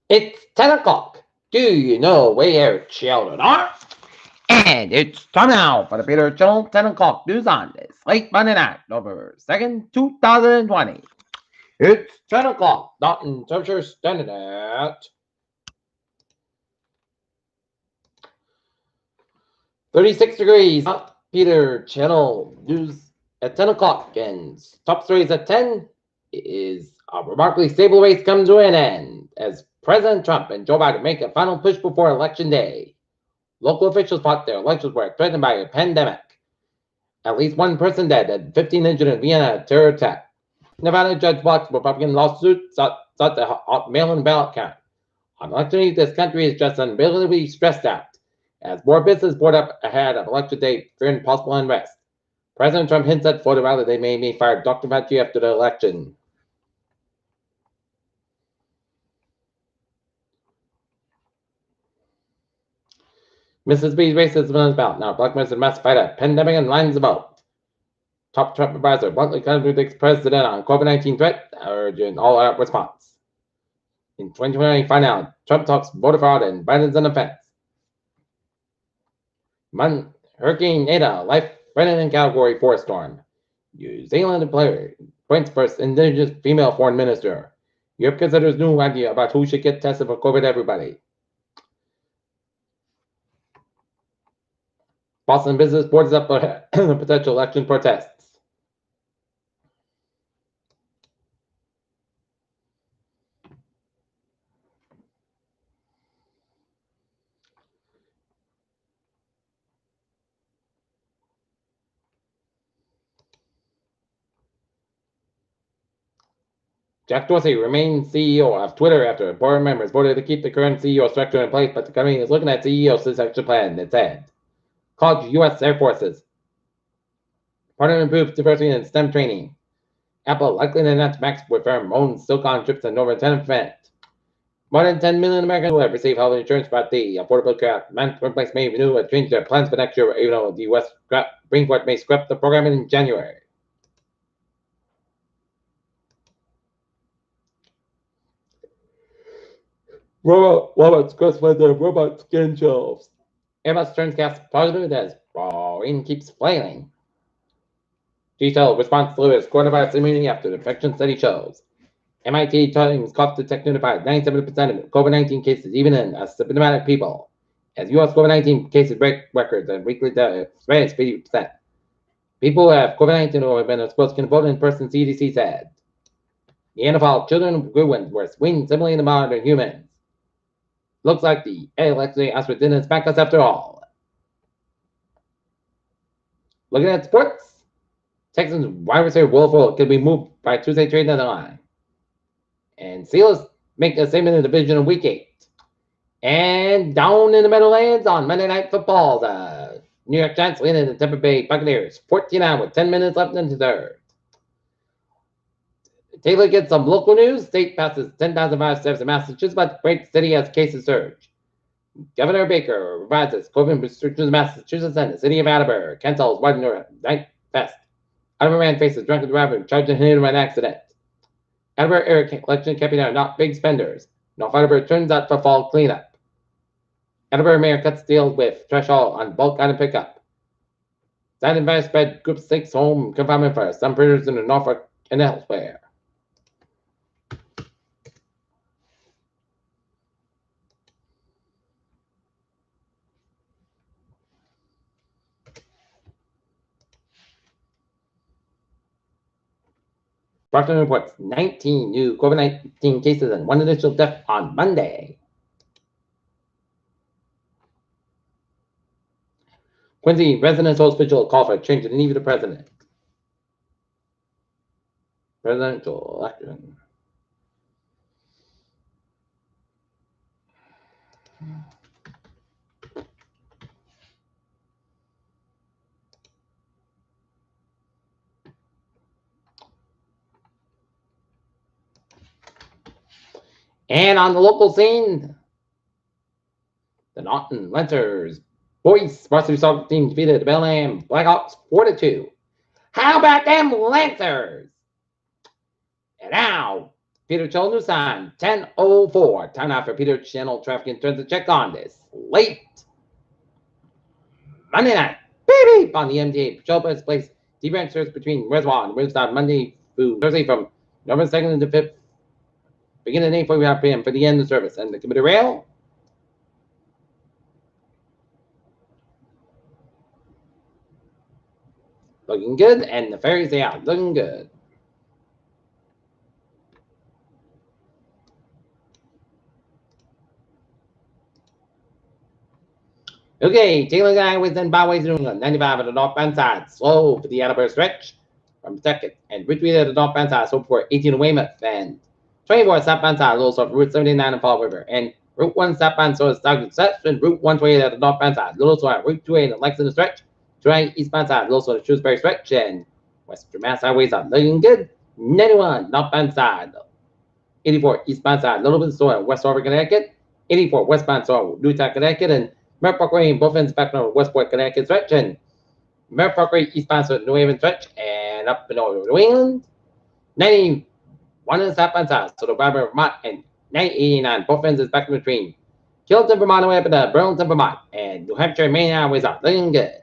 It's 10 o'clock. Do you know where children are? And it's time now for the Peter Channel 10 o'clock news on this late Monday night, November 2nd, 2020. It's 10 o'clock. Dalton temperature standing at 36 degrees. Peter Channel news at 10 o'clock. And top stories at 10 is a remarkably stable race comes to an end as President Trump and Joe Biden make a final push before Election Day. Local officials thought their elections were threatened by a pandemic. At least one person dead and 15 injured in Vienna terror attack. Nevada judge blocks Republican lawsuit sought to mail-in ballot count. On election day, this country is just unbelievably stressed out as more business board up ahead of election day, fearing possible unrest. President Trump hints at Florida rather they may fire Dr. Fauci after the election. Mississippi's racism is about now. Black men must fight a pandemic and lines of vote. Top Trump advisor bluntly contradicts president on COVID-19 threat, urging all-out response. In 2020, find out Trump talks voter fraud and Biden's an offense. Hurricane Ada, life-threatening Category 4 storm. New Zealand player points first indigenous female foreign minister. Europe considers new idea about who should get tested for COVID. Everybody. Boston business boards up potential election protests. Jack Dorsey remains CEO of Twitter after board members voted to keep the current CEO structure in place, but the company is looking at CEO succession plan, it said. College U.S. Air Forces. Partner improves diversity in STEM training. Apple likely to announce Max with firm owns Silicon chips and over 10%. More than 10 million Americans will have received health insurance, but the Affordable Care Act workplace may renew and change their plans for next year, even though the U.S. Supreme Court may scrap the program in January. Robots crossfit their robot skin shelves. Airbus turns gas positive as Boeing keeps flailing. Detailed response delivers coronavirus immunity after the infection study shows. MIT Times cost detect notified 97% of COVID-19 cases, even in asymptomatic people. As U.S. COVID-19 cases break records and weekly death rate is 50%. People who have COVID-19 or have been exposed can vote in person, CDC said. Neanderthal children grew and were swinging similarly to modern humans. Looks like the election asteroid didn't smack us after all. Looking at sports, Texans wide receiver Will Fuller could be moved by Tuesday trade deadline. And Steelers make a statement in the division in Week 8. And down in the Meadowlands on Monday Night Football, the New York Giants lead the Tampa Bay Buccaneers 14-9 with 10 minutes left in the third. Taylor gets some local news. State passes 10,000 virus deaths in Massachusetts, but great city as cases surge. Governor Baker revises COVID restrictions in Massachusetts and the city of Attleboro cancels wedding night fest. Attleboro man faces drunken driver charged in an accident. Attleboro area election campaign are not big spenders. North Attleboro turns out for fall cleanup. Attleboro mayor cuts deals with threshold on bulk item pickup. Sign and virus spread group 6 home confinement for some prisoners in the Norfolk and elsewhere. Boston reports 19 new COVID-19 cases and one additional death on Monday. Quincy residents hospital call for a change in the need of the president. Presidential election. And on the local scene, the Naughton Lancers boys varsity soccer team defeated the Bellingham Blackhawks 4-2. How about them Lancers? And now, Peter Channel News Time, 10:04. Time now for Peter Channel Traffic and Transit check on this late Monday night. Baby! On the MTA Patrol Bus Place, D branch service between Reservoir and Riverside Monday through Thursday from November 2nd to 5th. Beginning at 8:45 p.m. for the end of service. And the commuter rail. Looking good. And the ferries, they are looking good. Okay, take a look at highways and byways in New England. 95 at the northbound side, slow for the Attleboro stretch from 2nd, and Route 3 at the northbound side, slow for 18 to Weymouth, and 24 southbound side, little slow for Route 79 and Fall River, and Route 1 southbound slow at Stockton stretch, and Route 128 at the northbound side, little slow at Route 28 at Lexington stretch, 28 eastbound side, little slow at Shrewsbury stretch, and Western Mass highways are looking good. 91 northbound side, 84 eastbound side, little bit slow at West Harvard, Connecticut, 84 westbound slow, Newtown, Connecticut, and Merritt Parkway in both ends back on Westport, Connecticut stretch, and Merritt Parkway eastbound to New Haven stretch, and up in Northern New England. 91 is southbound side, so the Barbara, Vermont, and 989 both ends is back in between Kilton, Vermont, way up to Burlington, Vermont, and New Hampshire, Maine highways are looking good.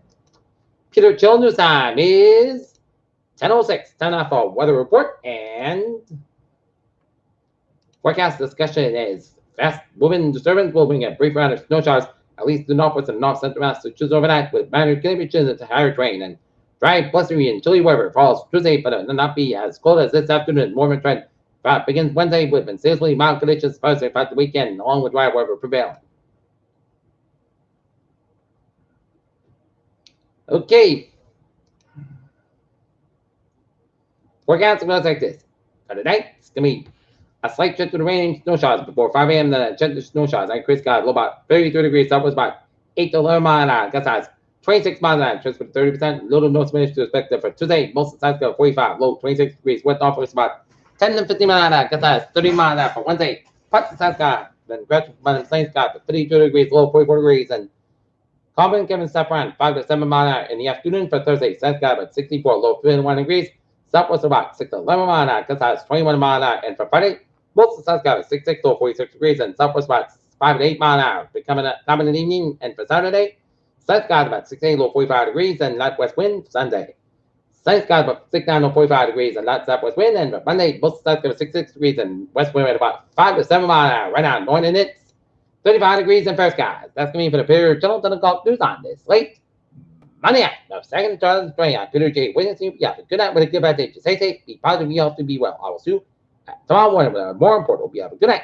Peter Chill News Time is 10:06. Time now for weather report and forecast discussion is fast moving disturbance will bring a brief round of snow showers at least the northwest and north central Massachusetts overnight with minor contributions into higher rain and dry, blustery, and chilly weather falls Tuesday, but it will not be as cold as this afternoon. Warmer trend begins Wednesday with seasonally mild conditions Thursday throughout the weekend, along with dry weather prevailing. Okay. Forecast goes like this. For tonight, it's going to be a slight shift to the rain and snow showers before 5 a.m. Then a chance of snow showers. Increase skies low about 33 degrees, southwest about 8 to 11 miles an hour. Gust size 26 miles an hour. Chance for 30%. Little no diminished to expect for Tuesday. Most of the sides go 45, low 26 degrees. West northwest about 10 to 15 miles an hour. Gust size 30 miles an hour for Wednesday. Parts of the south sky. Then gradual from plain sky for 32 degrees, low 44 degrees. And Common Kevin Saffron 5 to 7 miles an hour in the afternoon for Thursday. South sky about 64, low 21 degrees. Southwest about 6 to 11 miles an hour. Gust size 21 miles an hour. And for Friday, most of the south sky is 66 to 46 degrees, and southwest about 5 to 8 miles an hour. Becoming a common in the evening, and for Saturday, south sky is about 68 to 45 degrees, and light west wind. Sunday, south sky is about 69 to 45 degrees, and light southwest wind. And for Monday, most of the south sky is 66 degrees, and west wind at about 5 to 7 miles an hour. Right now, morning it's 35 degrees in fair skies. That's going to be for the Peter Channel 10 o'clock news on this late Monday night. Now, second, 2020, I'm Peter J. Wiggins. Yeah, good night with a good bad day. Stay safe, be positive, be healthy, be well. I will see you tomorrow morning, but more important, we have a good night.